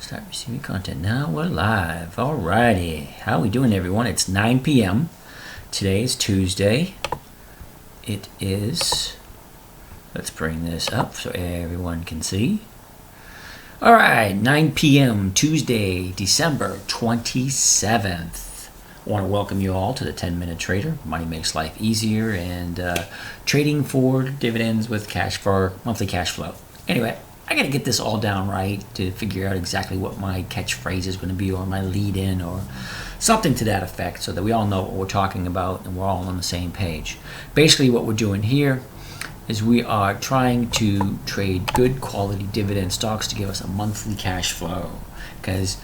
Start receiving content. Now we're live. Alrighty. How we doing, everyone? It's 9 p.m. Today is Tuesday. It is... Let's bring this up so everyone can see. Alright, 9 p.m. Tuesday, December 27th. I want to welcome you all to the 10-Minute Trader. Money makes life easier and trading for dividends with cash for monthly cash flow. Anyway, I got to get this all down right to figure out exactly what my catchphrase is going to be, or my lead-in, or something to that effect, so that we all know what we're talking about and we're all on the same page. Basically, what we're doing here is we are trying to trade good quality dividend stocks to give us a monthly cash flow, because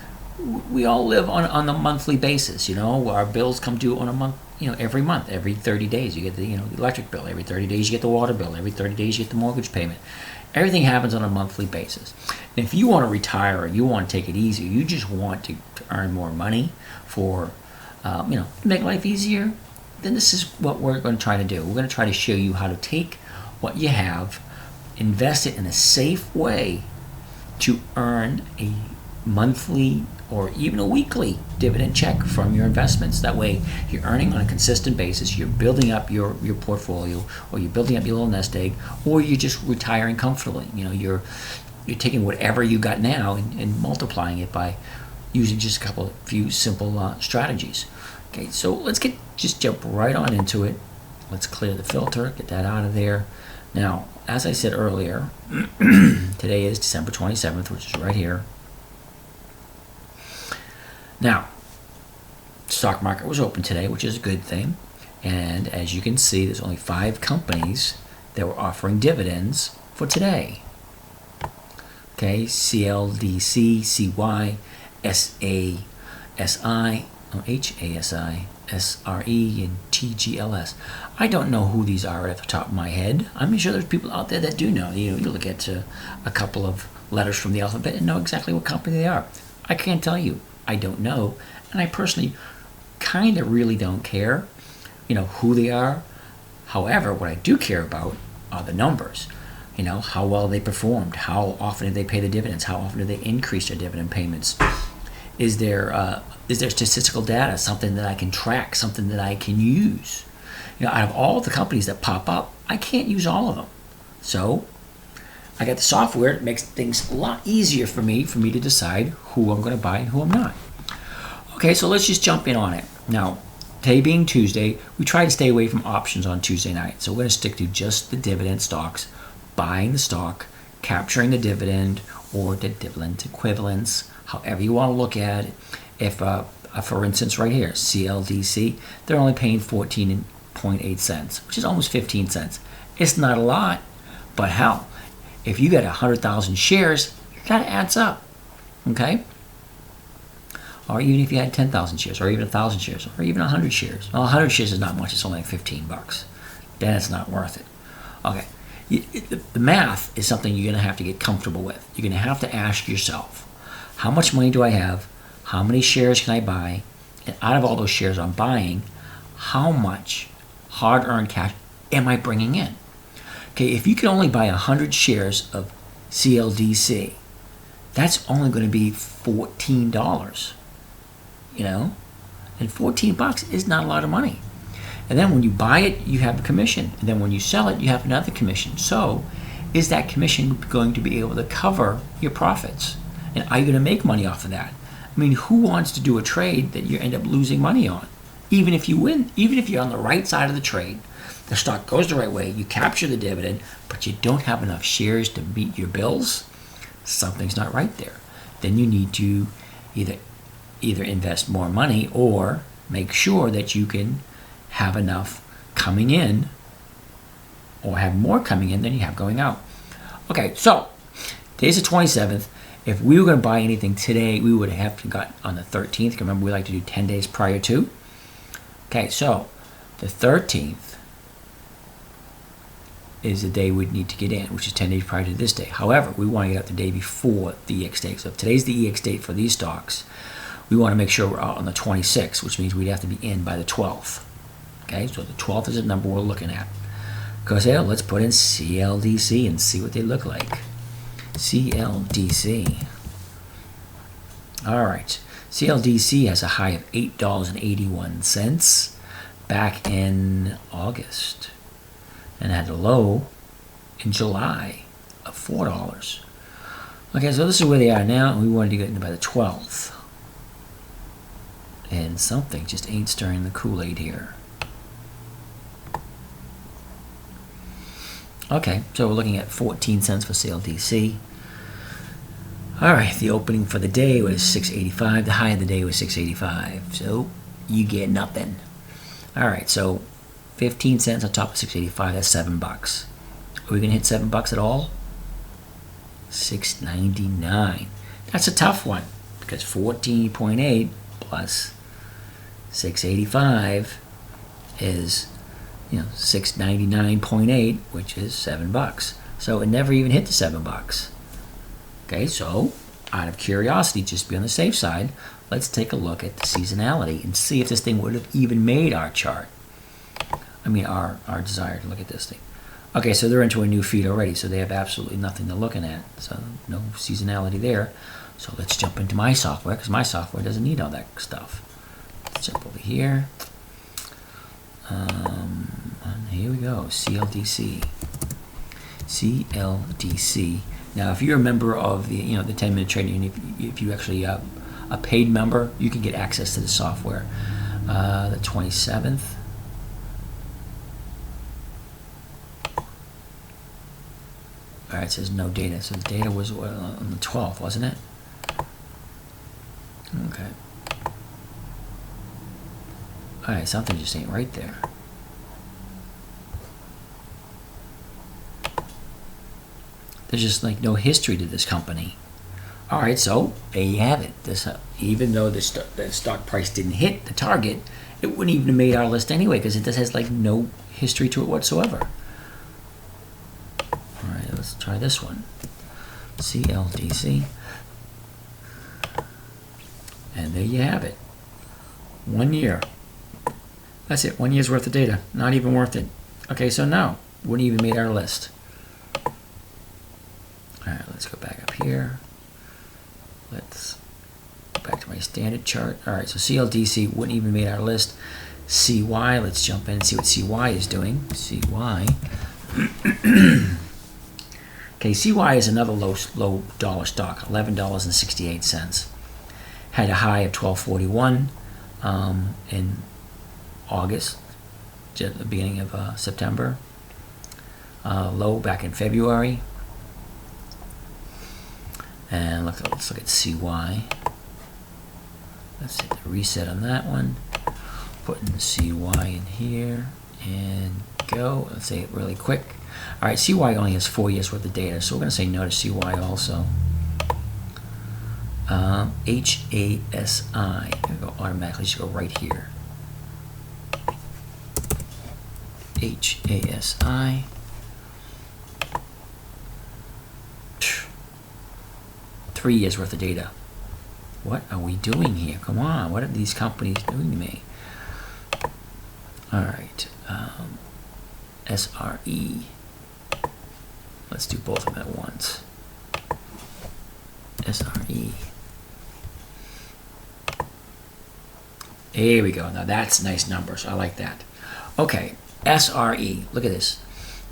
we all live on a monthly basis. You know, our bills come due on a month. You know, every month, every 30 days, you get the the electric bill. Every 30 days, you get the water bill. Every 30 days, you get the mortgage payment. Everything happens on a monthly basis. And if you want to retire, or you want to take it easy, you just want to earn more money for, make life easier, then this is what we're going to try to do. We're going to try to show you how to take what you have, invest it in a safe way to earn a monthly or even a weekly dividend check from your investments. That way you're earning on a consistent basis, you're building up your portfolio, or you're building up your little nest egg, or you're just retiring comfortably. You're taking whatever you got now and multiplying it by using just a few simple strategies. Okay, so let's just jump right on into it. Let's clear the filter, get that out of there. Now, as I said earlier, today is December 27th, which is right here. Now, stock market was open today, which is a good thing. And as you can see, there's only 5 companies that were offering dividends for today. Okay, CLDC, CY, SASI, HASI, SRE, and TGLS. I don't know who these are at the top of my head. I'm sure there's people out there that do know. You look at a couple of letters from the alphabet and know exactly what company they are. I can't tell you. I don't know, and I personally kind of really don't care, who they are. However, what I do care about are the numbers. How well they performed, how often did they pay the dividends, how often did they increase their dividend payments. Is there statistical data, something that I can track, something that I can use? Out of all the companies that pop up, I can't use all of them. So I got the software that makes things a lot easier for me to decide who I'm going to buy and who I'm not. Okay, so let's just jump in on it. Now, today being Tuesday, we try to stay away from options on Tuesday night. So we're going to stick to just the dividend stocks, buying the stock, capturing the dividend, or the dividend equivalents, however you want to look at it. If, for instance, right here, CLDC, they're only paying 14.8 cents, which is almost 15 cents. It's not a lot, but hell, if you got 100,000 shares, that adds up, okay? Or even if you had 10,000 shares, or even 1,000 shares, or even 100 shares. Well, 100 shares is not much. It's only like $15. Then it's not worth it. Okay, the math is something you're going to have to get comfortable with. You're going to have to ask yourself, how much money do I have? How many shares can I buy? And out of all those shares I'm buying, how much hard-earned cash am I bringing in? Okay, if you can only buy 100 shares of CLDC, that's only going to be $14, and $14 is not a lot of money. And then when you buy it, you have a commission, and then when you sell it, you have another commission. So, is that commission going to be able to cover your profits? And are you going to make money off of that? I mean, who wants to do a trade that you end up losing money on? Even if you win, even if you're on the right side of the trade, the stock goes the right way, you capture the dividend, but you don't have enough shares to meet your bills, something's not right there. Then you need to either invest more money or make sure that you can have enough coming in, or have more coming in than you have going out. Okay, so today's the 27th. If we were going to buy anything today, we would have to got on the 13th. Remember, we like to do 10 days prior to. Okay, so the 13th is the day we'd need to get in, which is 10 days prior to this day. However, we want to get out the day before the EX date. So if today's the EX date for these stocks, we want to make sure we're out on the 26th, which means we'd have to be in by the 12th. Okay, so the 12th is the number we're looking at. Because let's put in CLDC and see what they look like. CLDC. All right. CLDC has a high of $8.81 back in August, and had a low in July of $4. Okay, so this is where they are now, and we wanted to get in by the 12th. And something just ain't stirring the Kool-Aid here. Okay, so we're looking at 14 cents for CLDC. All right, the opening for the day was 6.85. The high of the day was 6.85. So you get nothing. All right, so 15 cents on top of 6.85. That's $7. Are we gonna hit $7 at all? 6.99. That's a tough one because 14.8 plus 6.85 is 699.8, which is $7. So it never even hit the $7. Okay, so out of curiosity, just to be on the safe side, let's take a look at the seasonality and see if this thing would have even made our chart. I mean, our desire to look at this thing. Okay, so they're into a new feed already, so they have absolutely nothing they're looking at. So no seasonality there. So let's jump into my software, because my software doesn't need all that stuff. Let's jump over here. And here we go, CLDC. CLDC. Now, if you're a member of the the 10-minute trading, if you actually a paid member, you can get access to the software. The 27th. All right, it says no data. So the data was on the 12th, wasn't it? Okay. All right, something just ain't right there. There's just like no history to this company. All right, so there you have it. This, even though the stock price didn't hit the target, it wouldn't even have made our list anyway because it just has like no history to it whatsoever. All right, let's try this one. CLDC. And there you have it. 1 year. That's it, 1 year's worth of data. Not even worth it. Okay, so no, wouldn't even made our list. All right, let's go back up here. Let's go back to my standard chart. All right, so CLDC wouldn't even made our list. CY, let's jump in and see what CY is doing. CY. Okay, CY is another low dollar stock, $11.68. Had a high of $12.41 in August, at the beginning of September. Low back in February. And let's look at CY. Let's hit the reset on that one. Putting CY in here and go. Let's say it really quick. All right, CY only has 4 years worth of data, so we're going to say no to CY also. HASI. I'm going to go automatically, just go right here. HASI. Phew. 3 years worth of data. What are we doing here? Come on, what are these companies doing to me? All right, SRE. Let's do both of them at once. SRE. There we go. Now that's nice numbers. I like that. Okay, SRE. Look at this.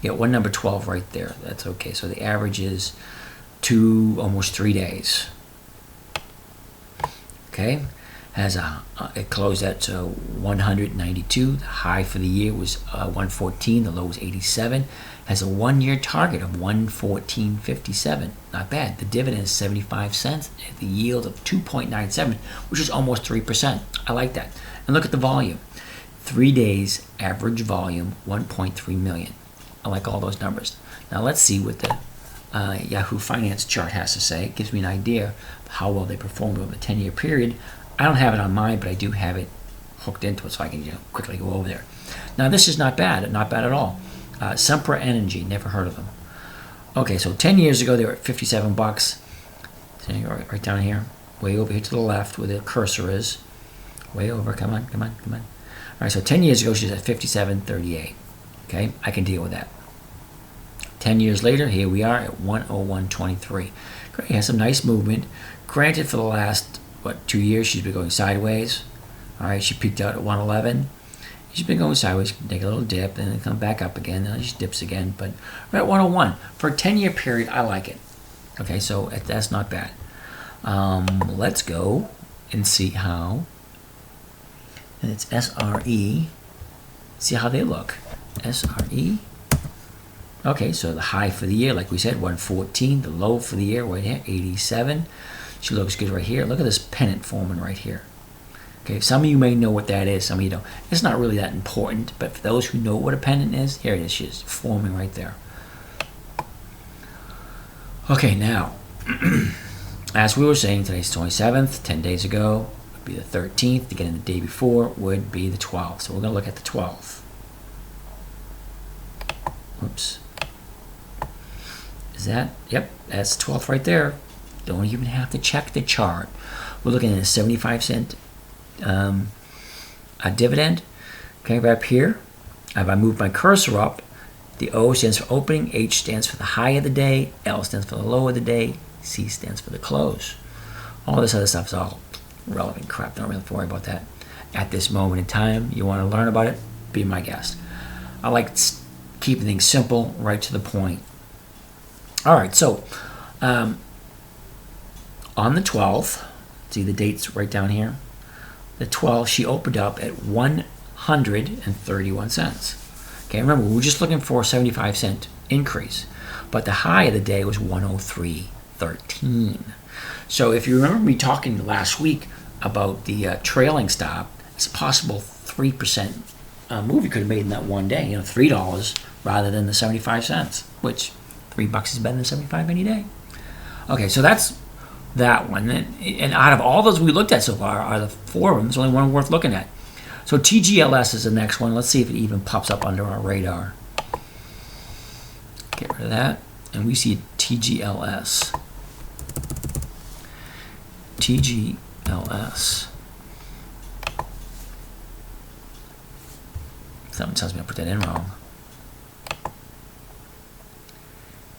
You got one number 12 right there. That's okay. So the average is almost 3 days. Okay, has it closed at 192. The high for the year was 114. The low was 87. Has a 1 year target of 114.57. Not bad. The dividend is 75 cents. At the yield of 2.97, which is almost 3%. I like that. And look at the volume. 3 days average volume 1.3 million. I like all those numbers. Now let's see what the Yahoo Finance chart has to say. It gives me an idea of how well they performed over a 10-year period. I don't have it on mine, but I do have it hooked into it, so I can quickly go over there. Now this is not bad at all. Sempra Energy, never heard of them. Okay, so 10 years ago they were at $57. Right down here, way over here to the left where the cursor is. Way over, come on. All right, so 10 years ago she's at $57.38. Okay, I can deal with that. 10 years later, here we are at 101.23. Great, has some nice movement. Granted, for the last what, 2 years she's been going sideways. All right, she peaked out at 111. She's been going sideways, take a little dip, and then come back up again. Then she dips again, but we're at 101 for a 10-year period. I like it. Okay, so that's not bad. Let's go and see how. And it's SRE. See how they look. SRE. Okay, so the high for the year, like we said, 114. The low for the year right here, 87. She looks good right here. Look at this pennant forming right here. Okay, some of you may know what that is, some of you don't. It's not really that important, but for those who know what a pennant is, here it is. She's forming right there. Okay, now, as we were saying, today's 27th, 10 days ago would be the 13th. Again, the day before would be the 12th. So we're going to look at the 12th. Whoops. Is that? Yep, that's 12th right there. Don't even have to check the chart. We're looking at a 75-cent a dividend. Okay, right up here. If I move my cursor up, the O stands for opening, H stands for the high of the day, L stands for the low of the day, C stands for the close. All this other stuff is all relevant crap. Don't really have to worry about that at this moment in time. You want to learn about it? Be my guest. I like keeping things simple, right to the point. All right, so on the 12th, see the dates right down here. The 12th, she opened up at 131 cents. Okay, remember, we were just looking for a 75-cent increase, but the high of the day was 103.13. So if you remember me talking last week about the trailing stop, it's a possible 3% move you could have made in that one day. You know, $3 rather than the 75 cents, which $3 is better than 75 any day. Okay, so that's that one. And out of all those we looked at so far, are the four of them, there's only one worth looking at. So TGLS is the next one. Let's see if it even pops up under our radar. Get rid of that. And we see TGLS. TGLS. Something tells me I put that in wrong.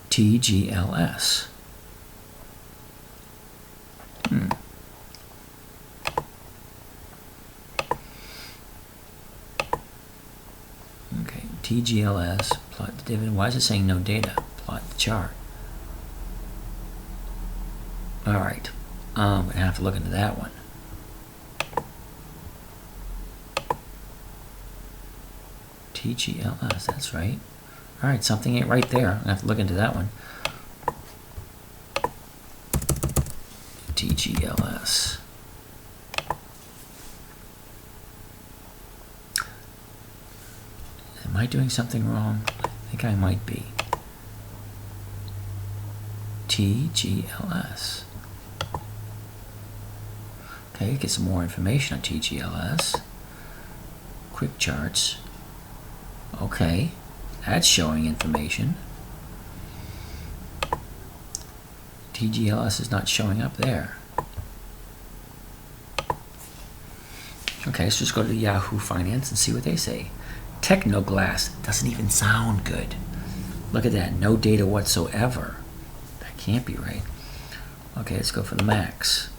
TGLS. Okay, TGLS, plot the dividend. Why is it saying no data? Plot the chart. All right, I'm gonna have to look into that one. TGLS, that's right. All right, something ain't right there. I'm gonna have to look into that one. TGLS. Am I doing something wrong? I think I might be. TGLS. Okay, get some more information on TGLS. Quick charts. Okay, that's showing information. TGLS is not showing up there. Okay, so let's go to Yahoo Finance and see what they say. Technoglass doesn't even sound good. Look at that, no data whatsoever. That can't be right. Okay, let's go for the max.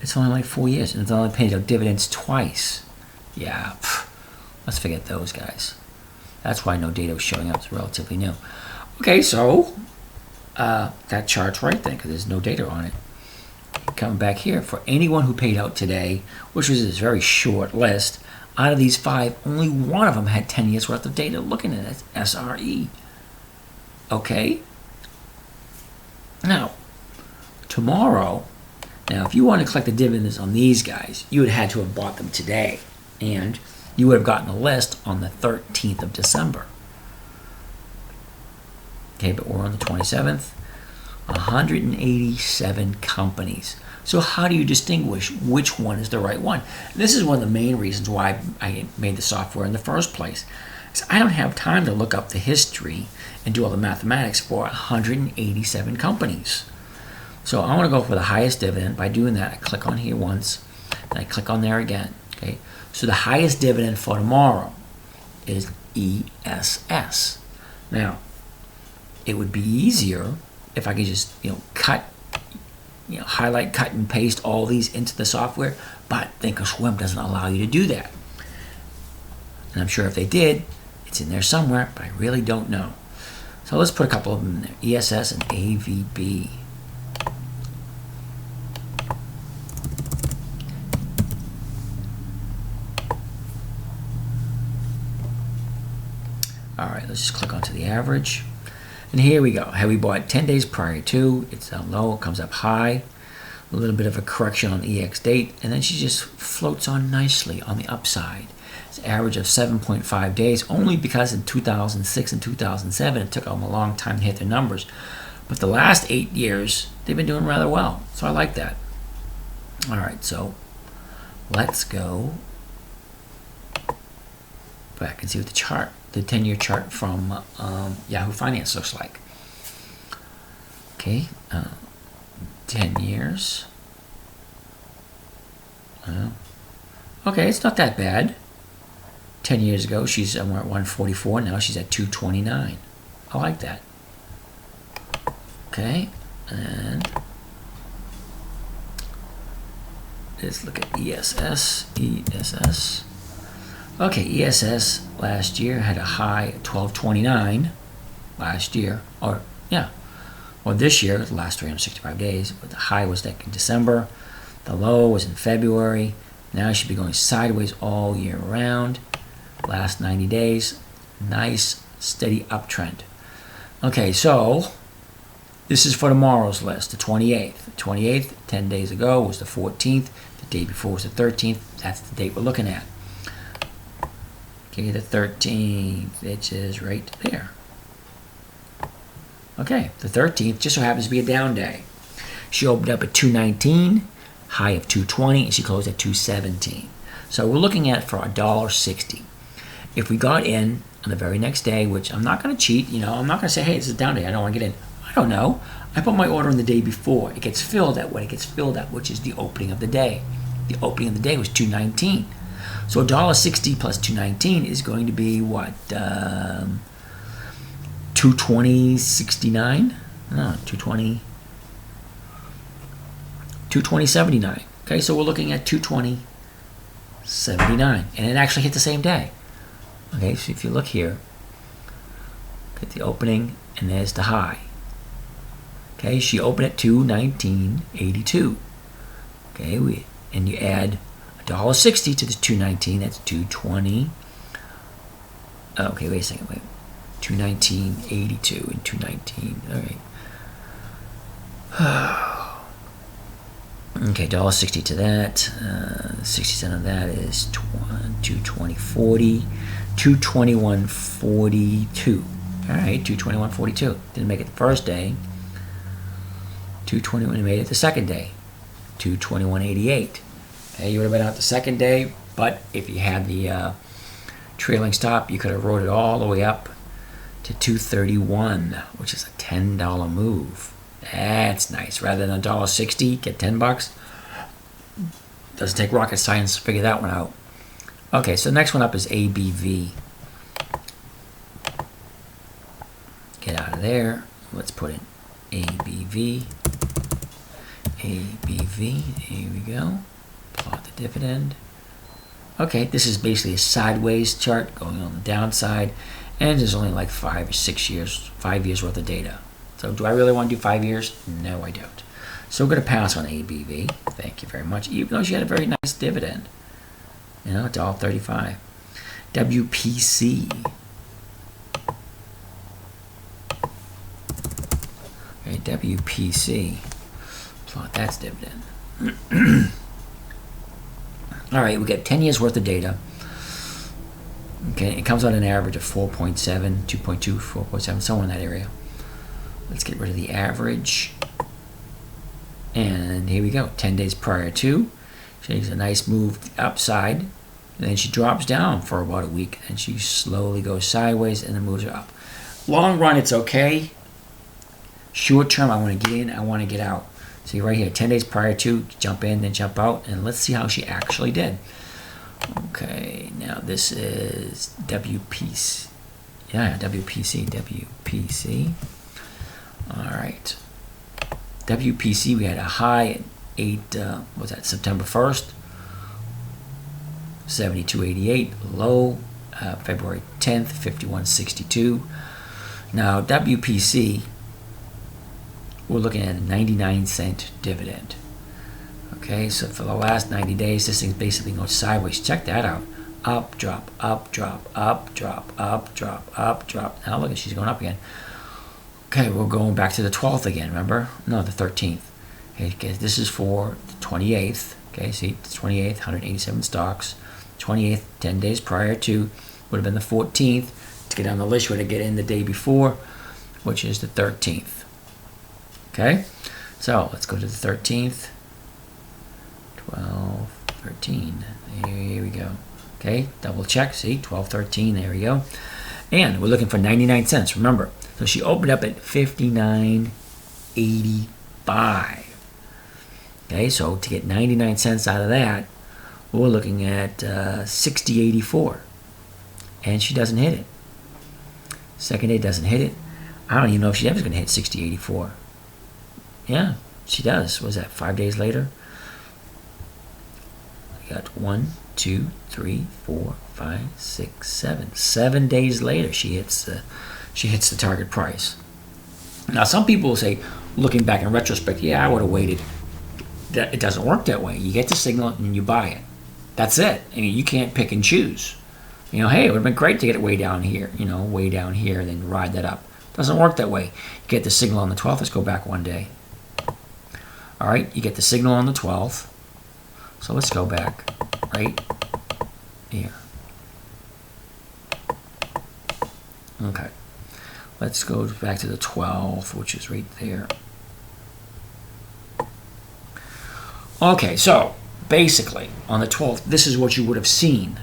It's only like 4 years, and it's only paid out dividends twice. Yeah, let's forget those guys. That's why no data was showing up. It's relatively new. Okay, so that chart's right then, because there's no data on it. Coming back here, for anyone who paid out today, which was this very short list, out of these 5, only one of them had 10 years worth of data looking at it, SRE. Okay? Now, tomorrow, now if you want to collect the dividends on these guys, you would have had to have bought them today, and you would have gotten a list on the 13th of December. Okay, but we're on the 27th. 187 companies. So how do you distinguish which one is the right one? This is one of the main reasons why I made the software in the first place. So I don't have time to look up the history and do all the mathematics for 187 companies. So I want to go for the highest dividend. By doing that, I click on here once, and I click on there again. Okay. So the highest dividend for tomorrow is ESS. Now, it would be easier if I could just, cut highlight, cut, and paste all these into the software, but Thinkorswim doesn't allow you to do that. And I'm sure if they did, it's in there somewhere, but I really don't know. So let's put a couple of them in there. ESS and AVB. All right, let's just click onto the average. And here we go. Have we bought 10 days prior to? It's down low, it comes up high. A little bit of a correction on EX date, and then she just floats on nicely on the upside. It's an average of 7.5 days, only because in 2006 and 2007 it took them a long time to hit their numbers. But the last 8 years, they've been doing rather well. So I like that. All right, so let's go back and see what the chart, the 10-year chart from Yahoo Finance looks like. Okay, 10 years. Okay, it's not that bad. 10 years ago, she's at 144. Now she's at 229. I like that. Okay, and let's look at ESS. ESS. Okay, ESS last year had a high at 1229 last year, or this year, the last 365 days, but the high was like in December, the low was in February. Now it should be going sideways all year round. Last 90 days, nice steady uptrend. Okay, so this is for tomorrow's list, the 28th. The 28th, 10 days ago, was the 14th. The day before was the 13th. That's the date we're looking at. Okay, the 13th, which is right there. Okay, the 13th just so happens to be a down day. She opened up at 219, high of 220, and she closed at 217. So we're looking at for $1.60. If we got in on the very next day, which I'm not going to cheat, I'm not going to say, hey, this is a down day, I don't want to get in. I don't know. I put my order in the day before. It gets filled at what it gets filled at, which is the opening of the day. The opening of the day was 219. So $1.60 plus 219 is going to be what? 220.69? No, 220.79. Okay, so we're looking at 220.79, and it actually hit the same day. Okay, so if you look here, get the opening, and there's the high. Okay, she opened at 219.82. Okay, and you add $1.60 to the 219, that's 220. Okay, wait a second, wait. 219.82 and 219. All right. Okay, $1.60 to that. 60 cents on that is 220.40. 221.42. All right, 221.42. Didn't make it the first day. 221 made it the second day. 221.88. Okay, you would have been out the second day, but if you had the trailing stop, you could have rode it all the way up to 231, which is a $10 move. That's nice. Rather than $1.60, get $10. Doesn't take rocket science to figure that one out. Okay, so the next one up is ABV. Get out of there. Let's put in ABV. ABV. Here we go. Plot the dividend. Okay, this is basically a sideways chart going on the downside, and there's only like 5 years worth of data. So do I really want to do 5 years? No, I don't. So we're going to pass on ABV. Thank you very much. Even though she had a very nice dividend. $1.35. WPC. Okay, WPC. Plot that's dividend. All right, we got 10 years worth of data. Okay, it comes out an average of 4.7, 2.2, 4.7, somewhere in that area. Let's get rid of the average. And here we go, 10 days prior to. She makes a nice move upside. And then she drops down for about a week. And she slowly goes sideways and then moves her up. Long run, it's okay. Short term, I want to get in, I want to get out. See right here, 10 days prior to, jump in, then jump out. And let's see how she actually did. Okay, now this is WPC. Yeah, WPC. All right. WPC, we had a high at September 1st, 72.88. Low, February 10th, 51.62. Now, WPC, we're looking at a 99-cent dividend. Okay, so for the last 90 days, this thing's basically going sideways. Check that out. Up, drop, up, drop, up, drop, up, drop, up, drop. Now look, she's going up again. Okay, we're going back to the 12th again, remember? No, the 13th. Okay, this is for the 28th. Okay, see, the 28th, 187 stocks. 28th, 10 days prior to, would have been the 14th. To get on the list, you would have get in the day before, which is the 13th. Okay, so let's go to the 13th. 12, 13. Here we go. Okay, double check. See, 12, 13. There we go. And we're looking for 99 cents. Remember, so she opened up at 59.85. Okay, so to get 99 cents out of that, we're looking at 60.84. And she doesn't hit it. Second day doesn't hit it. I don't even know if she ever going to hit 60.84. Yeah, she does. What was that, 5 days later? We got 1, 2, 3, 4, 5, 6, 7. 7 days later, she hits the target price. Now, some people will say, looking back in retrospect, yeah, I would have waited. It doesn't work that way. You get the signal and you buy it. That's it. I mean, you can't pick and choose. You know, hey, it would have been great to get it way down here, and then ride that up. Doesn't work that way. You get the signal on the 12th. Let's go back one day. All right, you get the signal on the 12th. So let's go back right here. Okay. Let's go back to the 12th, which is right there. Okay, so basically on the 12th, this is what you would have seen.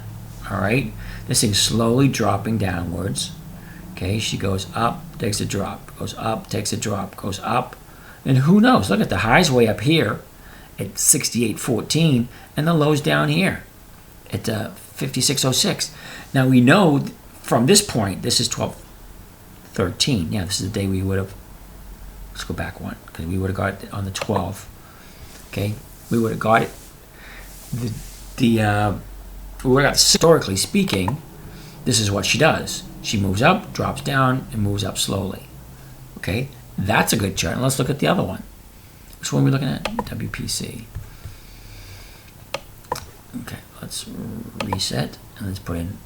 All right, this thing's slowly dropping downwards. Okay, she goes up, takes a drop, goes up, takes a drop, goes up, and who knows? Look at the highs way up here at 68.14, and the lows down here at 56.06. Now we know from this point, this is 12/13. Yeah, this is the day we would have. Let's go back one because we would have got it on the 12th. Okay, we would have got it. We would have got, historically speaking, this is what she does. She moves up, drops down, and moves up slowly. Okay, that's a good chart. And let's look at the other one. Which one are we looking at? WPC. Okay, let's reset and let's put in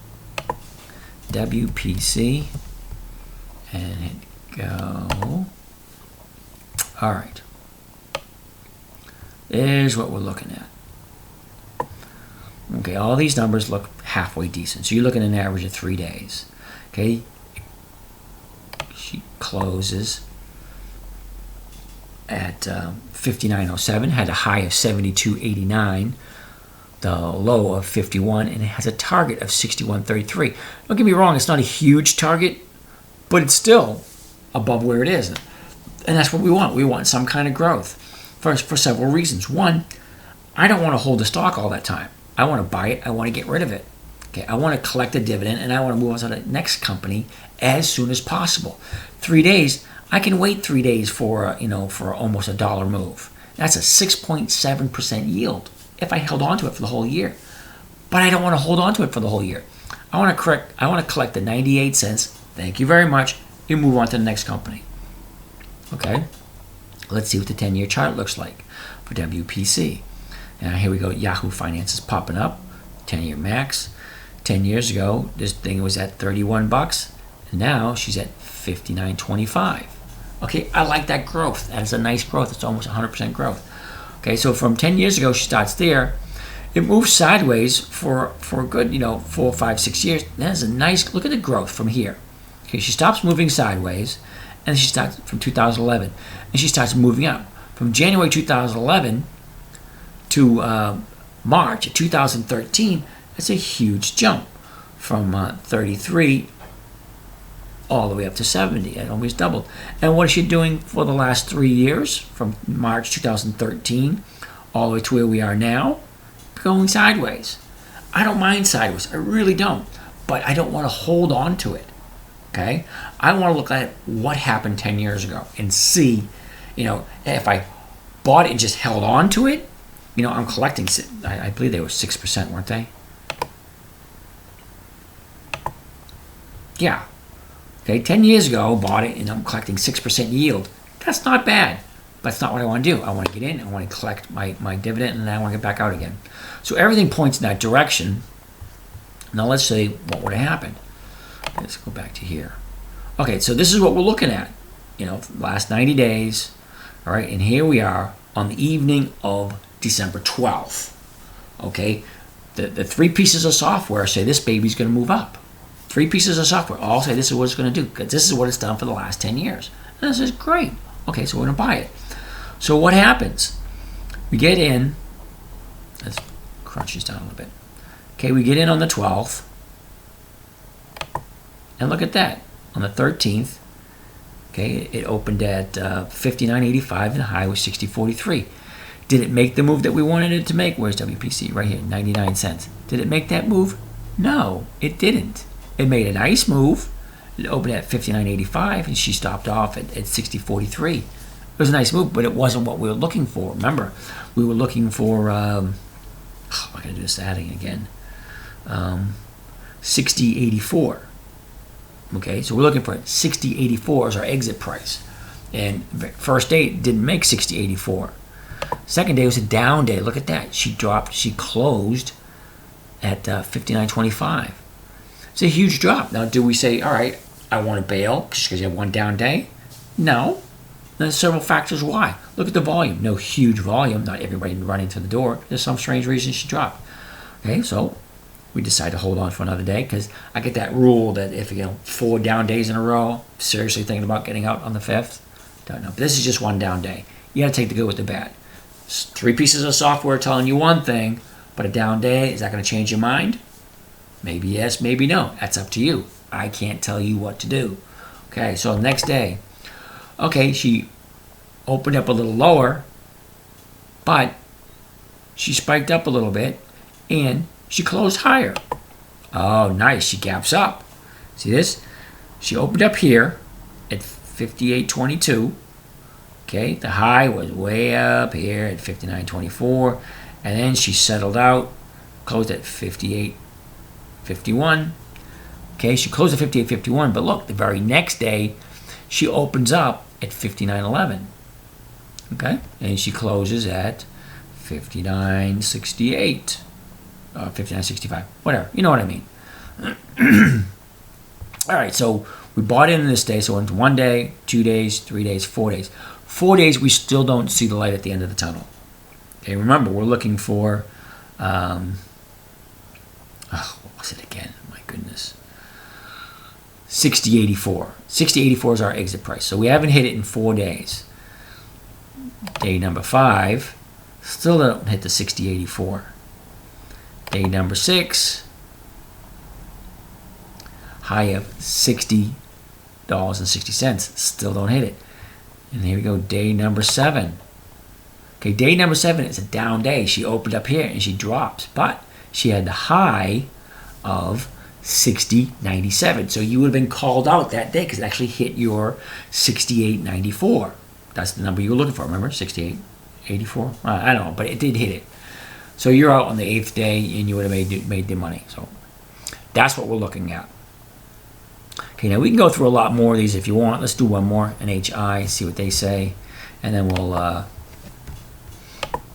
WPC and hit go. All right. There's what we're looking at. Okay, all these numbers look halfway decent. So you're looking at an average of 3 days. Okay, she closes at 59.07, had a high of 72.89, the low of 51, and it has a target of 61.33. Don't get me wrong, it's not a huge target, but it's still above where it is. And that's what we want. We want some kind of growth for several reasons. One, I don't want to hold the stock all that time. I want to buy it. I want to get rid of it. Okay, I want to collect a dividend, and I want to move on to the next company as soon as possible. 3 days, I can wait 3 days for almost $1 move. That's a 6.7% yield if I held on to it for the whole year. But I don't want to hold on to it for the whole year. I want to collect the 98 cents. Thank you very much. You move on to the next company. Okay, let's see what the 10-year chart looks like for WPC. Now here we go. Yahoo Finance is popping up. 10-year max. 10 years ago, this thing was at $31. And now she's at $59.25. Okay, I like that growth. That is a nice growth. It's almost 100% growth. Okay, so from 10 years ago, she starts there. It moves sideways for a good, 4, 5, 6 years. That is a nice, look at the growth from here. Okay, she stops moving sideways, and she starts from 2011, and she starts moving up. From January 2011 to March of 2013, that's a huge jump from 33 all the way up to 70. It almost doubled. And what is she doing for the last 3 years, from March 2013 all the way to where we are now? Going sideways. I don't mind sideways. I really don't. But I don't want to hold on to it. Okay? I want to look at what happened 10 years ago and see if I bought it and just held on to it, I'm collecting. I believe they were 6%, weren't they? Yeah. Okay, 10 years ago, bought it, and I'm collecting 6% yield. That's not bad. But that's not what I want to do. I want to get in, I want to collect my dividend, and then I want to get back out again. So everything points in that direction. Now let's say what would have happened. Let's go back to here. Okay, so this is what we're looking at. Last 90 days. All right, and here we are on the evening of December 12th. Okay, the three pieces of software say this baby's going to move up. Three pieces of software all say this is what it's going to do, because this is what it's done for the last 10 years. And this is great. Okay, so we're going to buy it. So what happens? We get in. Let's crunch this down a little bit. Okay, we get in on the 12th. And look at that. On the 13th, okay, it opened at 59.85 and the high was 60.43. Did it make the move that we wanted it to make? Where's WPC? Right here, 99 cents. Did it make that move? No, it didn't. It made a nice move. It opened at 59.85 and she stopped off at 60.43. It was a nice move, but it wasn't what we were looking for. Remember, we were looking for, I gotta do this adding again, 60.84. Okay, so we're looking for 60.84 as our exit price. And first day it didn't make 60.84. Second day was a down day. Look at that. She closed at 59.25. It's a huge drop. Now, do we say, all right, I want to bail because you have one down day? No. There's several factors why. Look at the volume. No huge volume. Not everybody running to the door. There's some strange reason she dropped. Okay, so we decide to hold on for another day because I get that rule that if 4 down days in a row, seriously thinking about getting out on the 5th, don't know. But this is just one down day. You got to take the good with the bad. 3 pieces of software telling you one thing, but a down day, is that going to change your mind? Maybe yes, maybe no. That's up to you. I can't tell you what to do. Okay, so the next day, okay, she opened up a little lower, but she spiked up a little bit, and she closed higher. Oh, nice. She gaps up. See this? She opened up here at 58.22. Okay, the high was way up here at 59.24, and then she settled out, closed at 58.51. Okay, she closed at 58.51, but look, the very next day, she opens up at 59.11. Okay, and she closes at 59.68. 59.65, whatever, you know what I mean. All right, so we bought in this day, so into 1 day, 2 days, 3 days, 4 days. 4 days, we still don't see the light at the end of the tunnel. Okay, remember, we're looking for, what was it again? My goodness. 60.84. 60.84 is our exit price. So we haven't hit it in 4 days. Day number 5, still don't hit the 60.84. Day number 6, high of $60.60. Still don't hit it. And here we go, day number 7. Okay, day number 7 is a down day. She opened up here and she drops, but she had the high of 60.97. So you would have been called out that day because it actually hit your 68.94. That's the number you were looking for, remember? 68.84? I don't know, but it did hit it. So you're out on the 8th day and you would have made the money. So that's what we're looking at. Okay, now we can go through a lot more of these if you want. Let's do one more, NHI, see what they say. And then we'll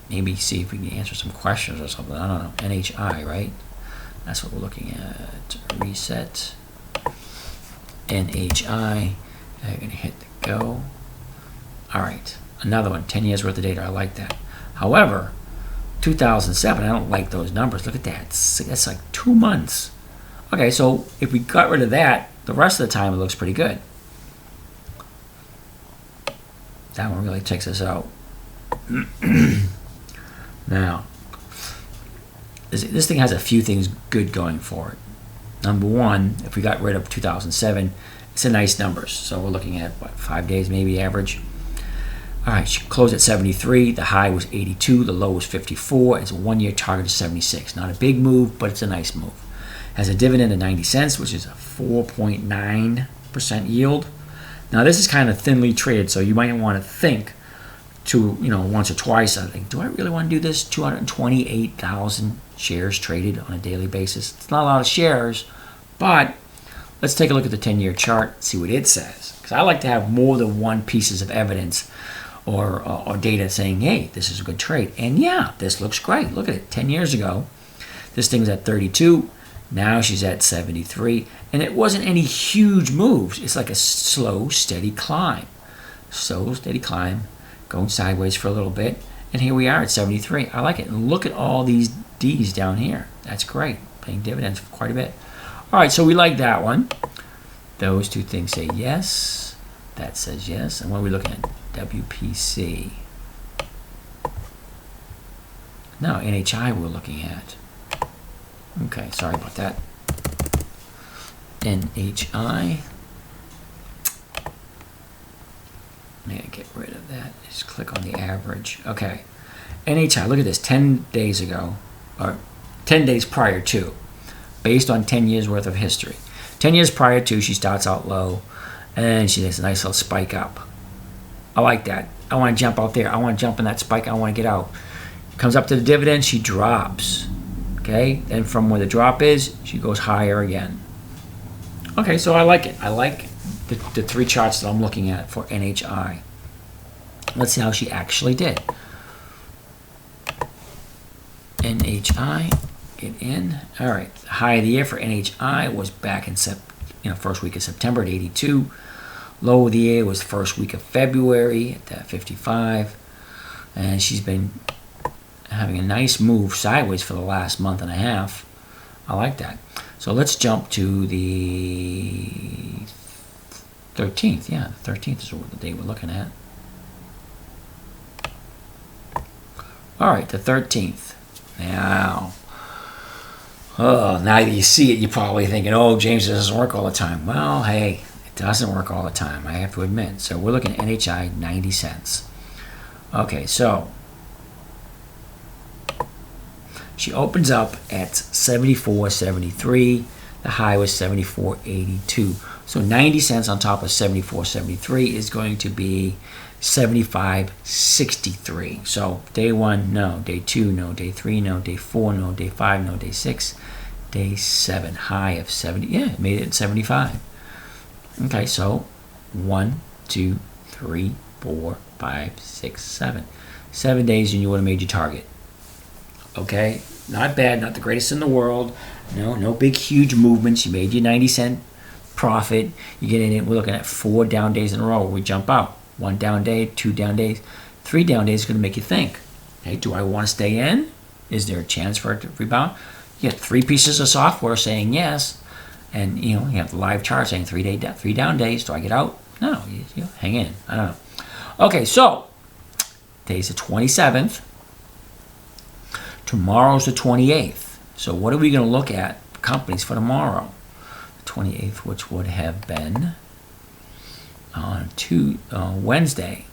maybe see if we can answer some questions or something. I don't know. NHI, right? That's what we're looking at. Reset. NHI. I'm going to hit the go. All right. Another one. 10 years worth of data. I like that. However, 2007, I don't like those numbers. Look at that. That's like 2 months. Okay, so if we got rid of that, the rest of the time it looks pretty good. That one really takes us out. Now, this thing has a few things good going for it. Number one, if we got rid of 2007, it's a nice numbers. So we're looking at, what, 5 days maybe average. All right, she closed at 73. The high was 82. The low was 54. It's a 1-year target of 76. Not a big move, but it's a nice move. Has a dividend of 90 cents, which is a 4.9% yield. Now, this is kind of thinly traded, so you might want to think once or twice. I think, do I really want to do this? 228,000 shares traded on a daily basis. It's not a lot of shares, but let's take a look at the 10-year chart, see what it says. Because I like to have more than one pieces of evidence or data saying, hey, this is a good trade. And yeah, this looks great. Look at it. 10 years ago, this thing was at 32. Now she's at 73. And it wasn't any huge moves. It's like a slow, steady climb. Slow, steady climb, going sideways for a little bit. And here we are at 73. I like it. And look at all these D's down here. That's great. Paying dividends for quite a bit. All right, so we like that one. Those two things say yes. That says yes. And what are we looking at? WPC. No, NHI we're looking at. Okay, sorry about that. NHI. May I get rid of that? Just click on the average. Okay. NHI, look at this. 10 days ago, or 10 days prior to, based on 10 years worth of history. 10 years prior to, she starts out low, and she has a nice little spike up. I like that. I want to jump out there. I want to jump in that spike. I want to get out. Comes up to the dividend, she drops. Okay? Then from where the drop is, she goes higher again. Okay, so I like it. I like the three charts that I'm looking at for NHI. Let's see how she actually did. NHI, get in. All right, the high of the year for NHI was back in first week of September at 82. Low of the year was first week of February at 55. And she's been having a nice move sideways for the last month and a half. I like that. So let's jump to the 13th. Yeah, the 13th is the day we're looking at. All right, the 13th. Now that you see it, you're probably thinking, oh, James, this doesn't work all the time. Well, hey, it doesn't work all the time, I have to admit. So we're looking at NHI, 90 cents. Okay, so she opens up at 74.73. The high was 74.82. So 90 cents on top of 74.73 is going to be 75.63. So day 1, no. Day 2, no. Day 3, no. Day 4, no. Day 5, no. Day 6. Day 7, high of 70. Yeah, it made it at 75. Okay, so 1, 2, 3, 4, 5, 6, 7. 7 days and you would have made your target. Okay, not bad, not the greatest in the world. No big, huge movements. You made your 90-cent profit. You get in it. We're looking at 4 down days in a row. We jump out. 1 down day, 2 down days, 3 down days is going to make you think, hey, do I want to stay in? Is there a chance for it to rebound? You get 3 pieces of software saying yes, and you have the live chart saying 3 down days. Do I get out? No, you hang in. I don't know. Okay, so today's the 27th. Tomorrow's the 28th. So what are we going to look at companies for tomorrow? The 28th, which would have been on Wednesday.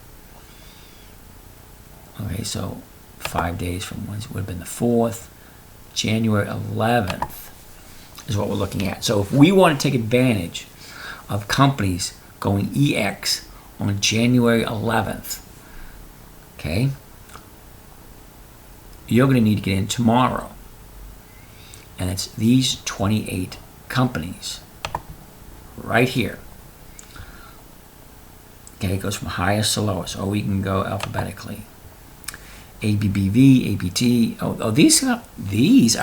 Okay, so 5 days from Wednesday would have been the 4th. January 11th is what we're looking at. So if we want to take advantage of companies going EX on January 11th, okay, you're going to need to get in tomorrow. And it's these 28 companies right here. Okay, it goes from highest to lowest, or we can go alphabetically. ABBV, ABT. Oh, these I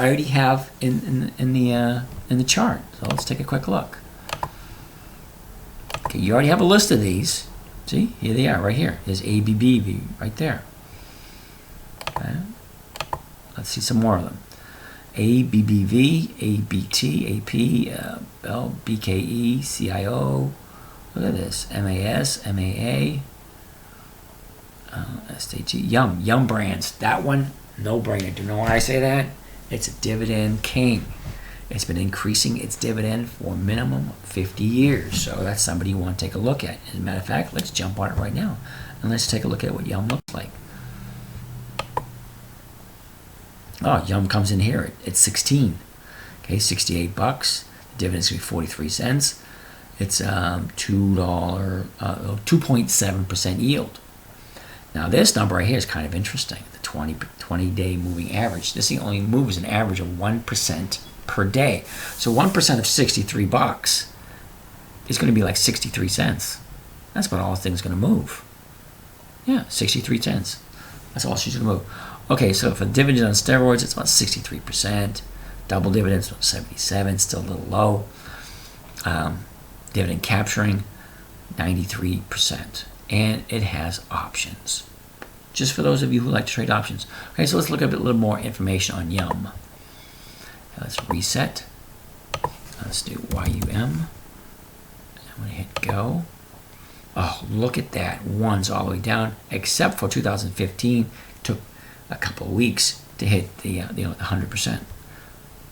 already have in the chart. So let's take a quick look. Okay, you already have a list of these. See, here they are, right here. There's ABBV right there. Okay. Let's see some more of them. ABBV, ABT, AP, BKE, CIO. Look at this. MAS, MAA, STG. Yum Brands. That one, no brainer. Do you know why I say that? It's a dividend king. It's been increasing its dividend for a minimum of 50 years. So that's somebody you want to take a look at. As a matter of fact, let's jump on it right now. And let's take a look at what Yum looks like. Oh, Yum comes in here at 16. Okay, $68. The dividend's going to be 43 cents. It's $2.7% yield. Now this number right here is kind of interesting. The 20-day moving average. This thing only moves an average of 1% per day. So 1% of 63 bucks is going to be like 63 cents. That's what all the thing's going to move. Yeah, 63 cents. That's all she's going to move. Okay, so for dividend on steroids, it's about 63%. Double dividends, 77, still a little low. Dividend capturing, 93%. And it has options. Just for those of you who like to trade options. Okay, so let's look at a little more information on Yum. Let's reset. Let's do YUM. I'm going to hit go. Oh, look at that. One's all the way down, except for 2015. Took a couple of weeks to hit the 100%.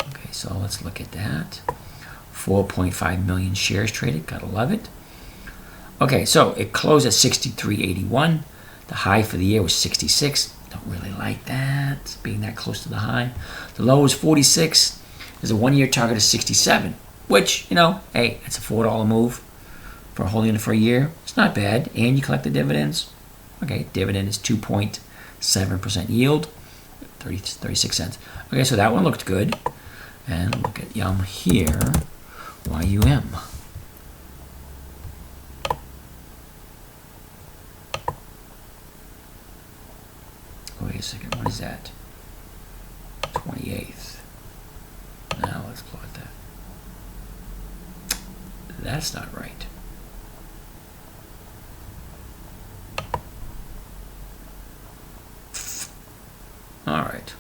Okay, so let's look at that. 4.5 million shares traded. Gotta love it. Okay, so it closed at 63.81. The high for the year was 66. Don't really like that, being that close to the high. The low was 46. There's a one-year target of 67, which, hey, it's a $4 move for holding it for a year. It's not bad, and you collect the dividends. Okay, dividend is 2.7% yield, 36 cents. Okay, so that one looked good. And look at Yum here, YUM. Wait a second, what is that? 28th. Now let's plot that. That's not right. All right.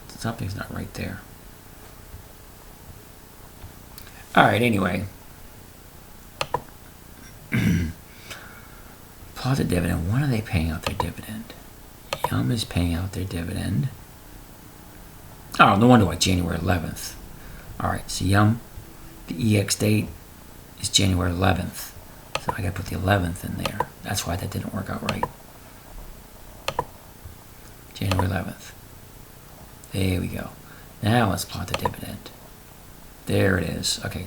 Something's not right there. All right, anyway. Plot the dividend. When are they paying out their dividend? Yum is paying out their dividend. Oh, no wonder why, January 11th. All right, so Yum, the EX date is January 11th. So I got to put the 11th in there. That's why that didn't work out right. January 11th. There we go. Now let's plot the dividend. There it is. Okay,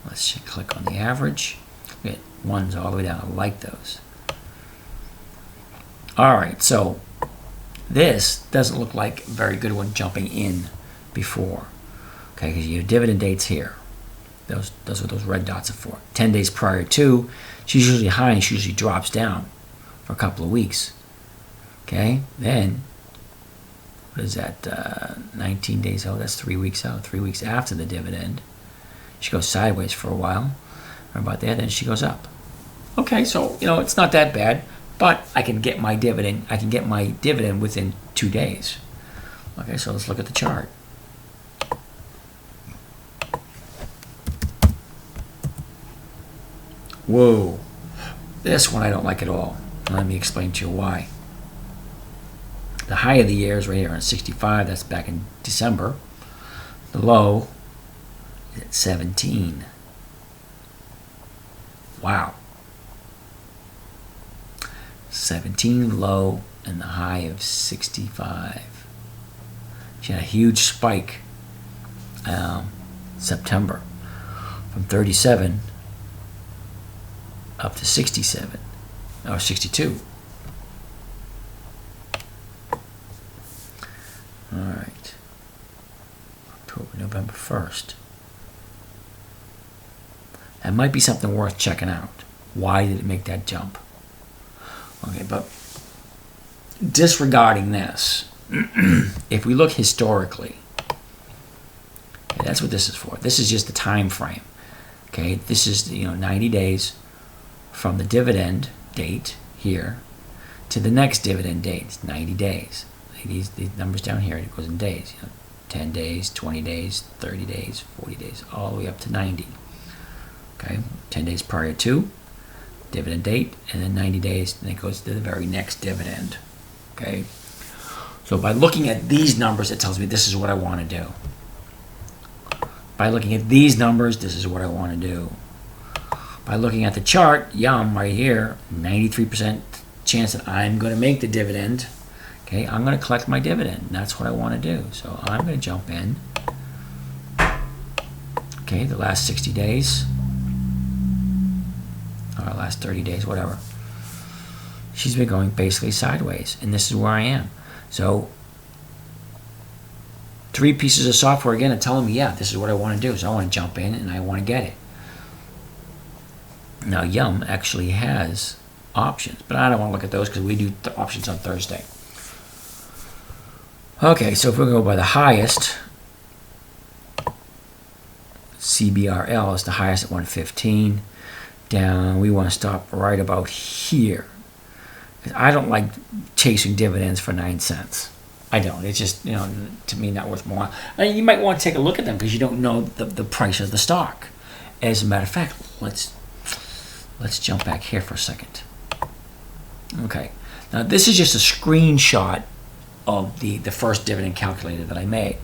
let's click on the average. Get ones all the way down. I like those. All right, so this doesn't look like a very good one jumping in before. Okay, because your dividend dates here. Those are what those red dots are for. 10 days prior to, she's usually high and she usually drops down for a couple of weeks. Okay, then what is that? 19 days out. That's 3 weeks out. 3 weeks after the dividend, she goes sideways for a while, or about that. Then she goes up. Okay, so it's not that bad, but I can get my dividend. I can get my dividend within 2 days. Okay, so let's look at the chart. Whoa, this one I don't like at all. Let me explain to you why. The high of the year is right here on 65. That's back in December. The low is at 17. Wow. 17 low and the high of 65. She had a huge spike September from 37 up to 67 or 62. All right. October, November 1st. That might be something worth checking out. Why did it make that jump? Okay, but disregarding this, if we look historically, okay, that's what this is for. This is just the time frame. Okay, this is 90 days from the dividend date here to the next dividend date. It's 90 days. These numbers down here, it goes in days. 10 days, 20 days, 30 days, 40 days, all the way up to 90. Okay, 10 days prior to dividend date, and then 90 days, and it goes to the very next dividend. Okay, so by looking at these numbers, it tells me this is what I want to do. By looking at these numbers, this is what I want to do. By looking at the chart, Yum right here, 93% chance that I'm going to make the dividend. Okay, I'm going to collect my dividend. And that's what I want to do. So I'm going to jump in. Okay, the last 60 days, or last 30 days, whatever. she's been going basically sideways, and this is where I am. So 3 pieces of software again are telling me, yeah, this is what I want to do. So I want to jump in and I want to get it. Now Yum actually has options, but I don't want to look at those because we do the options on Thursday. Okay, so if we go by the highest, CBRL is the highest at 115. Down, we want to stop right about here. I don't like chasing dividends for 9 cents. I don't. It's just, to me, not worth more. And you might want to take a look at them because you don't know the price of the stock. As a matter of fact, let's jump back here for a second. Okay. Now, this is just a screenshot of the first dividend calculator that I made.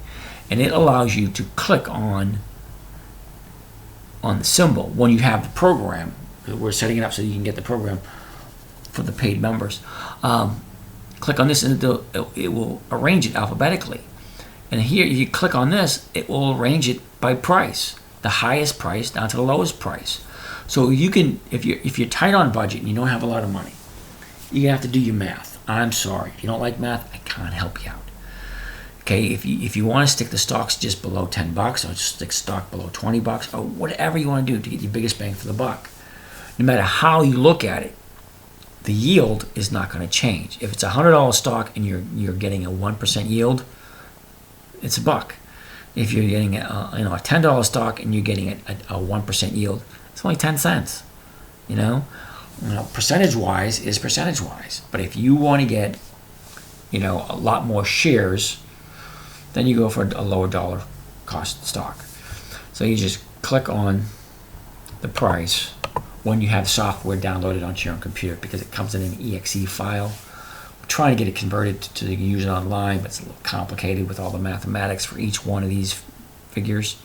And it allows you to click on the symbol when you have the program. We're setting it up so you can get the program for the paid members. Click on this and it will arrange it alphabetically. And here you click on this, it will arrange it by price, the highest price down to the lowest price. So you can, if you're tight on budget and you don't have a lot of money, you have to do your math. I'm sorry, if you don't like math, I can't help you out. Okay, if you want to stick the stocks just below $10, or just stick stock below $20, or whatever you want to do to get your biggest bang for the buck, no matter how you look at it, the yield is not going to change. If it's a $100 stock and you're getting a 1% yield, it's $1. If you're getting a $10 stock and you're getting a 1% yield, it's only 10 cents. Percentage-wise is percentage-wise. But if you want to get, a lot more shares, then you go for a lower dollar cost stock. So you just click on the price when you have software downloaded onto your own computer, because it comes in an exe file. We're trying to get it converted to use it online, but it's a little complicated with all the mathematics for each one of these figures.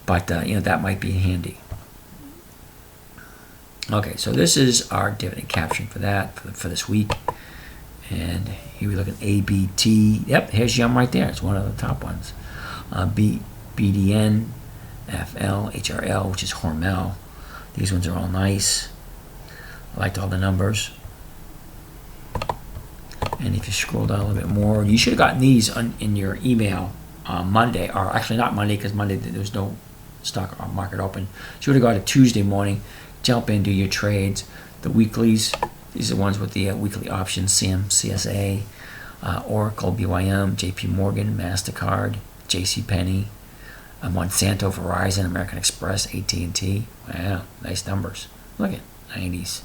But that might be handy. Okay, so this is our dividend caption for that for this week. And here we look at ABT. Yep, here's Yum right there. It's one of the top ones. BDN, FL, HRL, which is Hormel. These ones are all nice. I liked all the numbers. And if you scroll down a little bit more, you should have gotten these in your email on Monday, or actually not Monday, because Monday there was no stock market open. You would have got it Tuesday morning. Jump in, do your trades. The weeklies, these are the ones with the weekly options: CM, CSA, Oracle, BYM, JP Morgan, MasterCard, JCPenney, Monsanto, Verizon, American Express, AT&T. Wow, nice numbers. Look at 90s.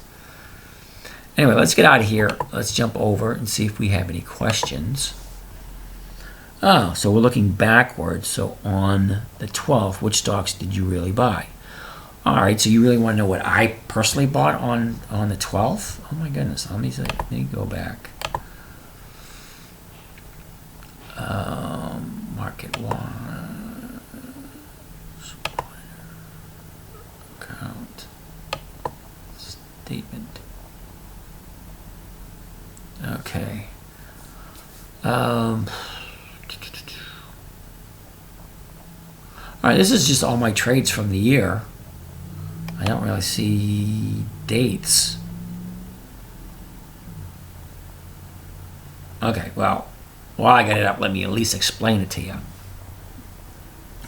Anyway, let's get out of here. Let's jump over and see if we have any questions. Oh, so we're looking backwards. So on the 12th, which stocks did you really buy? All right, so you really want to know what I personally bought on the 12th? Oh my goodness, let me go back. Market one, account, statement. Okay. All right, this is just all my trades from the year. I don't really see dates. Okay, well, while I got it up, let me at least explain it to you.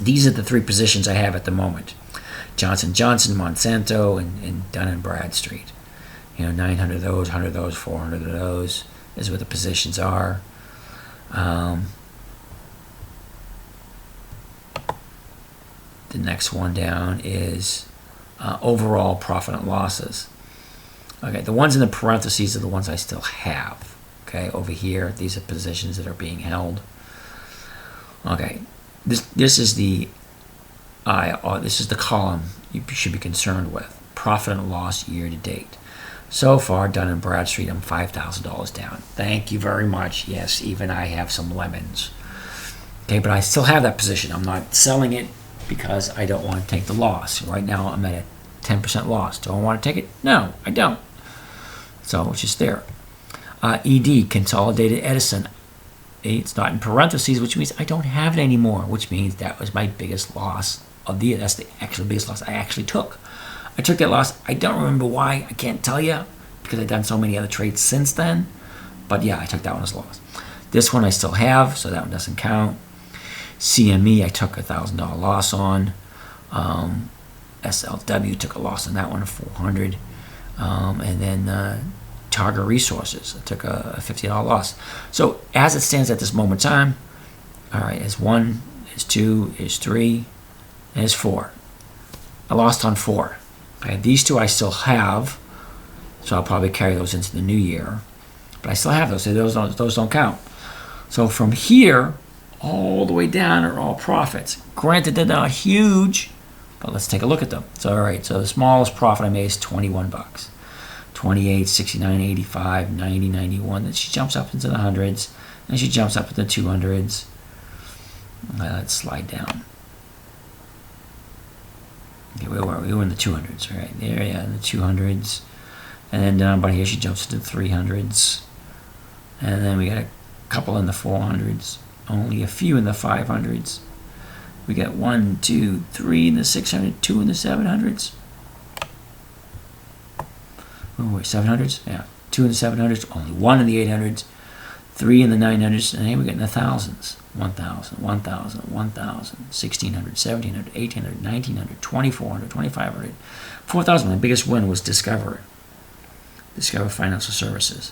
These are the 3 positions I have at the moment: Johnson & Johnson, Monsanto, and Dun & Bradstreet. 900 of those, 100 of those, 400 of those is what the positions are. The next one down is overall profit and losses. Okay, the ones in the parentheses are the ones I still have. Okay, over here, these are positions that are being held. Okay, this is the column you should be concerned with: profit and loss year to date. So far, Dun & Bradstreet, I'm $5,000 down. Thank you very much. Yes, even I have some lemons. Okay, but I still have that position. I'm not selling it because I don't want to take the loss. Right now, I'm at a 10% loss. Do I want to take it? No, I don't. So it's just there. ED, Consolidated Edison. It's not in parentheses, which means I don't have it anymore, which means that was my biggest loss of the year. That's the actual biggest loss I actually took. I took that loss. I don't remember why. I can't tell you. because I've done so many other trades since then. But yeah, I took that one as a loss. This one I still have, so that one doesn't count. CME, I took $1,000 loss on. SLW, took a loss on that one of 400. And then Targa Resources, I took a $50 loss. So as it stands at this moment in time, all right, is 1, is 2, is 3, and is 4. I lost on 4. Okay, these 2 I still have, so I'll probably carry those into the new year. But I still have those, so those don't count. So from here all the way down are all profits. Granted, they're not huge, but let's take a look at them. So all right, so the smallest profit I made is 21 bucks. 28, 69, 85, 90, 91. Then she jumps up into the hundreds, and she jumps up into the 200s. Let's slide down. Okay, where were we? We were in the 200s, right there, yeah, in the 200s. And then down by here, she jumps into the 300s. And then we got a couple in the 400s, only a few in the 500s. We got 1, 2, 3 in the 600, 2 in the 700s. Oh, wait, 700s? Yeah, 2 in the 700s, only 1 in the 800s, 3 in the 900s, and then we're getting the thousands. 1,000, 1,000, 1,000, 1,600, 1,700, 1,800, 1,900, 2,400, 2,500, 4,000. My biggest win was Discover Financial Services.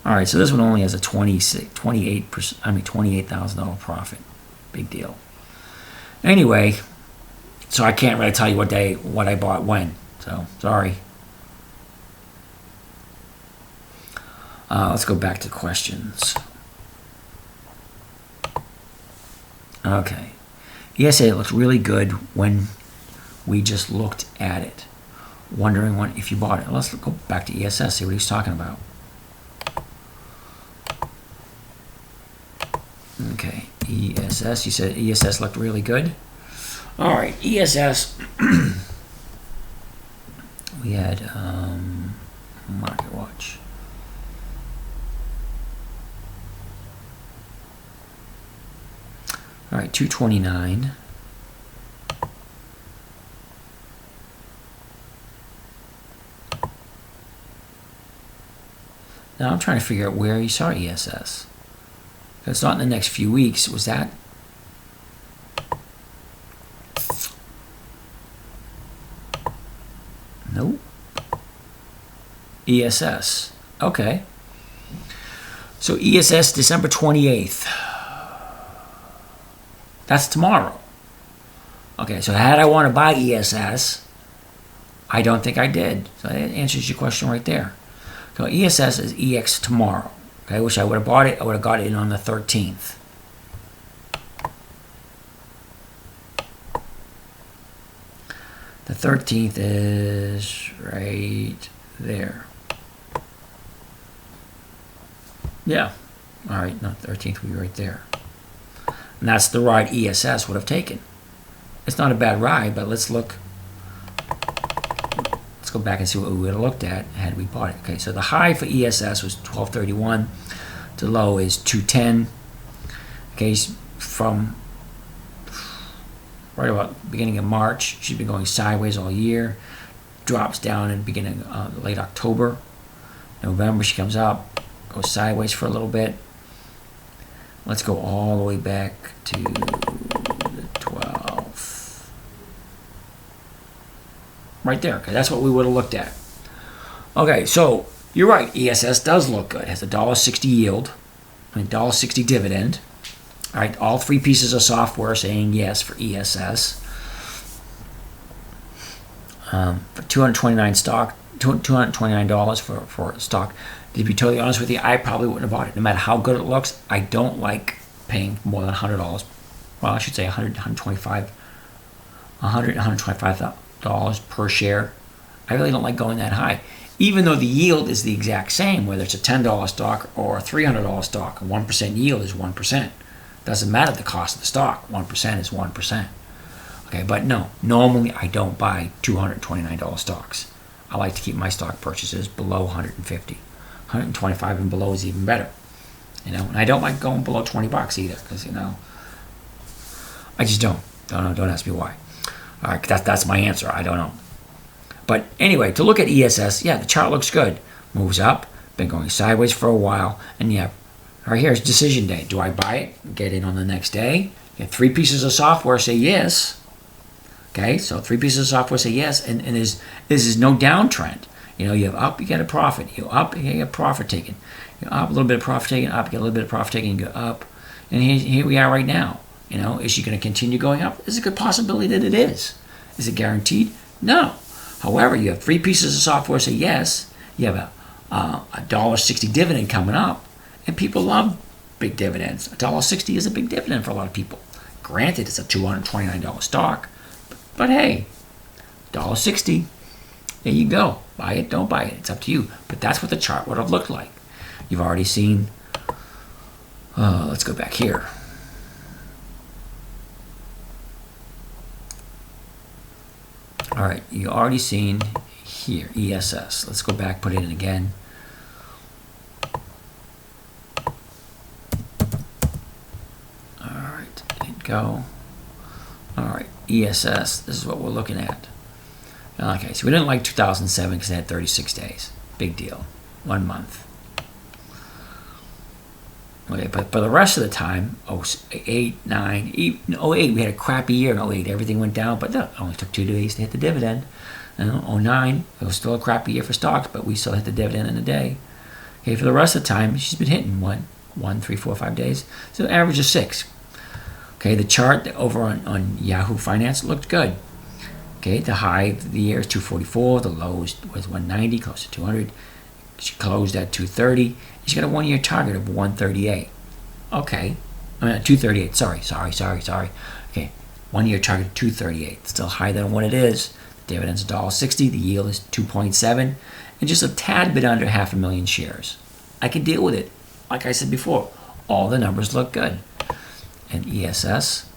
All right, so this one only has a $28,000 profit. Big deal. Anyway, so I can't really tell you what I bought when. So sorry. Let's go back to questions. Okay. ESA looks really good when we just looked at it, wondering if you bought it. Let's go back to ESS, see what he's talking about. Okay, ESS, you said ESS looked really good. All right, ESS, we had Market Watch. All right, 229. Now I'm trying to figure out where you saw ESS. It's not in the next few weeks. Was that? Nope. ESS. Okay. So ESS, December 28th. That's tomorrow. Okay, so had I want to buy ESS, I don't think I did. So that answers your question right there. So ESS is EX tomorrow. Okay, I wish I would have bought it. I would have got it in on the 13th. The 13th is right there. Yeah. All right, not 13th, would be right there. And that's the ride ESS would have taken. It's not a bad ride, but let's look. Let's go back and see what we would have looked at had we bought it. Okay, so the high for ESS was 1231. The low is 210. Okay, from right about the beginning of March, she's been going sideways all year. Drops down in the beginning of late October. November, she comes up, goes sideways for a little bit. Let's go all the way back to the 12th. Right there, because that's what we would have looked at. Okay, so you're right. ESS does look good. It has a $1.60 yield, and a $1.60 dividend. All right, all 3 pieces of software saying yes for ESS. For $229 for stock. To be totally honest with you, I probably wouldn't have bought it. No matter how good it looks, I don't like paying more than $100. Well, I should say $125 per share. I really don't like going that high. Even though the yield is the exact same, whether it's a $10 stock or a $300 stock, a 1% yield is 1%. Doesn't matter the cost of the stock. 1% is 1%. Okay, but no, normally I don't buy $229 stocks. I like to keep my stock purchases below 150. 125 and below is even better, and I don't like going below 20 bucks either, because I just don't ask me why. All right, that's my answer. I don't know. But anyway, to look at ESS, yeah, the chart looks good, moves up, been going sideways for a while, and you have, right here's decision day. Do I buy it, get in on the next day? You have 3 pieces of software say yes. Okay, so 3 pieces of software say yes, and this is no downtrend. You have up, you get a profit. You up, you get profit taken. You up, a little bit of profit taken, up, you get a little bit of profit taken, you go up. And here we are right now. Is she going to continue going up? There's a good possibility that it is. Is it guaranteed? No. However, you have 3 pieces of software say yes. You have a $1.60 dividend coming up, and people love big dividends. $1.60 is a big dividend for a lot of people. Granted, it's a $229 stock, but hey, $1.60. There you go. Buy it, don't buy it. It's up to you. But that's what the chart would have looked like. You've already seen. Let's go back here. All right, you already seen here ESS. Let's go back, put it in again. All right, didn't go. All right, ESS. This is what we're looking at. Okay, so we didn't like 2007 because it had 36 days. Big deal. 1 month. Okay, but for the rest of the time, 08, 9, even 08, we had a crappy year in 08. Everything went down, but no, it only took 2 days to hit the dividend. 09, it was still a crappy year for stocks, but we still hit the dividend in a day. Okay, for the rest of the time, she's been hitting 1, 3, 4, 5 days. So the average is 6. Okay, the chart over on Yahoo Finance looked good. Okay, the high of the year is 244. The low was 190, close to 200. She closed at 230. She's got a 1-year target of 138. Okay, 238. Sorry. Okay, 1-year target 238. Still higher than what it is. The dividend's $1.60. The yield is 2.7, and just a tad bit under 500,000 shares. I can deal with it. Like I said before, all the numbers look good. And ESS.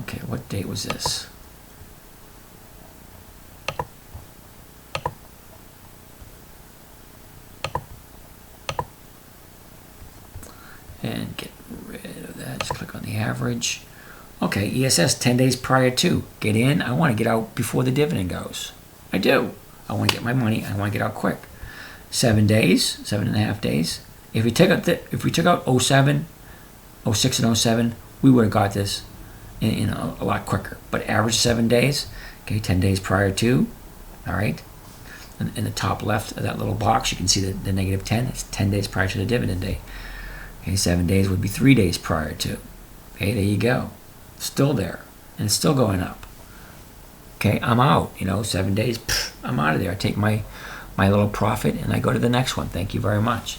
Okay, what date was this? And get rid of that. Just click on the average. Okay, ESS 10 days prior to. Get in. I want to get out before the dividend goes. I do. I want to get my money. I want to get out quick. 7 days, 7.5 days. If we took out 07, 06 and 07, we would have got this in a lot quicker. But average 7 days, okay, 10 days prior to, all right. In the top left of that little box, you can see the negative 10. It's 10 days prior to the dividend day. Okay, 7 days would be 3 days prior to. Okay, there you go. Still there, and it's still going up. Okay, I'm out. 7 days, I'm out of there. I take my little profit and I go to the next one. Thank you very much.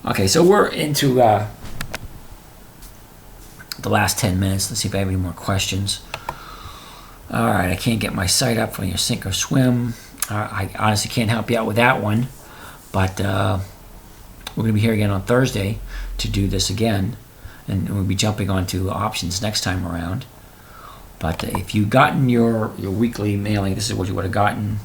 Okay, so we're into the last 10 minutes. Let's see if I have any more questions. All right, I can't get my site up for your sink or swim. I honestly can't help you out with that one, but we're going to be here again on Thursday to do this again, and we'll be jumping onto options next time around. But if you've gotten your weekly mailing, this is what you would have gotten.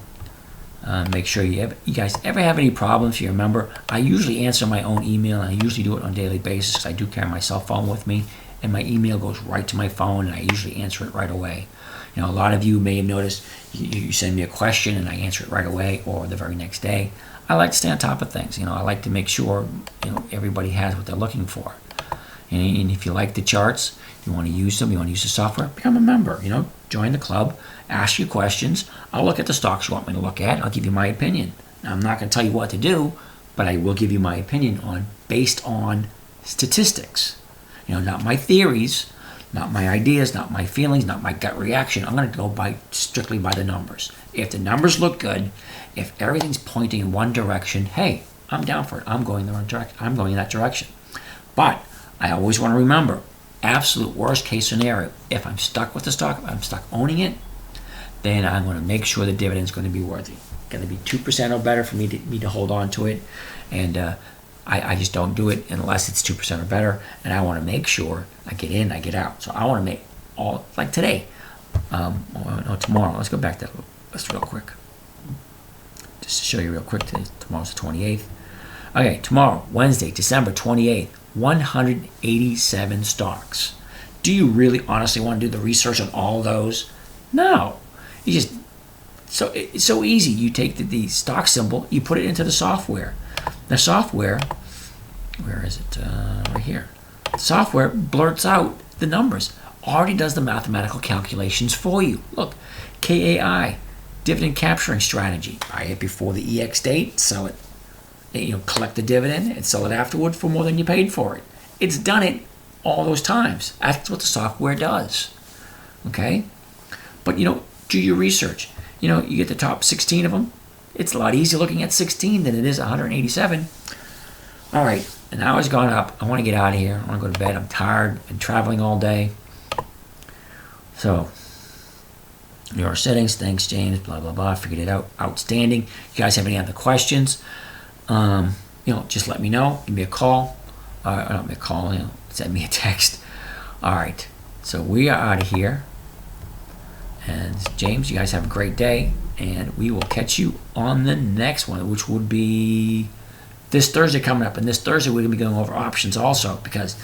Make sure you guys ever have any problems. If you remember, I usually answer my own email, and I usually do it on a daily basis because I do carry my cell phone with me, and my email goes right to my phone, and I usually answer it right away. A lot of you may have noticed you send me a question and I answer it right away or the very next day. I like to stay on top of things. I like to make sure everybody has what they're looking for. And if you like the charts, you want to use them, you want to use the software, become a member. Join the club, ask you questions. I'll look at the stocks you want me to look at. I'll give you my opinion. Now, I'm not going to tell you what to do, but I will give you my opinion based on statistics. Not my theories, not my ideas, not my feelings, not my gut reaction. I'm going to go strictly by the numbers. If the numbers look good, if everything's pointing in one direction, hey, I'm down for it. I'm going in that direction. But I always want to remember, absolute worst case scenario, if I'm stuck with the stock, if I'm stuck owning it, then I'm going to make sure the dividend's going to be worthy. Going to be 2% or better for me to hold on to it, and I just don't do it unless it's 2% or better, and I want to make sure I get in, I get out. So I want to make all, like today, tomorrow. Let's go back to this real quick. Just to show you real quick, tomorrow's the 28th. Okay, tomorrow, Wednesday, December 28th, 187 stocks. Do you really honestly want to do the research on all those? No. You just, it's so easy. You take the stock symbol, you put it into the software. The software, where is it? Right here. The software blurts out the numbers. Already does the mathematical calculations for you. Look, KAI, dividend capturing strategy. Buy it before the EX date, sell it, collect the dividend and sell it afterward for more than you paid for it. It's done it all those times. That's what the software does. Okay? But do your research. You get the top 16 of them. It's a lot easier looking at 16 than it is 187. All right, an hour's gone up. I want to get out of here. I want to go to bed. I'm tired. Been traveling all day. So, your settings. Thanks, James. Blah blah blah. Figured it out. Outstanding. You guys have any other questions? Just let me know. Give me a call. Not me a call. Send me a text. All right. So we are out of here. And James, you guys have a great day, and we will catch you on the next one, which would be this Thursday coming up. And this Thursday we're going to be going over options also, because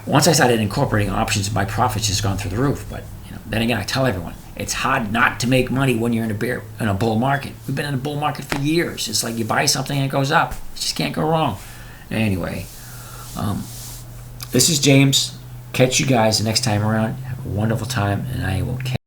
once I started incorporating options, my profits just gone through the roof. But then again, I tell everyone it's hard not to make money when you're in a bull market. We've been in a bull market for years. It's like you buy something and it goes up. You just can't go wrong. Anyway, this is James. Catch you guys the next time around. Have a wonderful time, and I will catch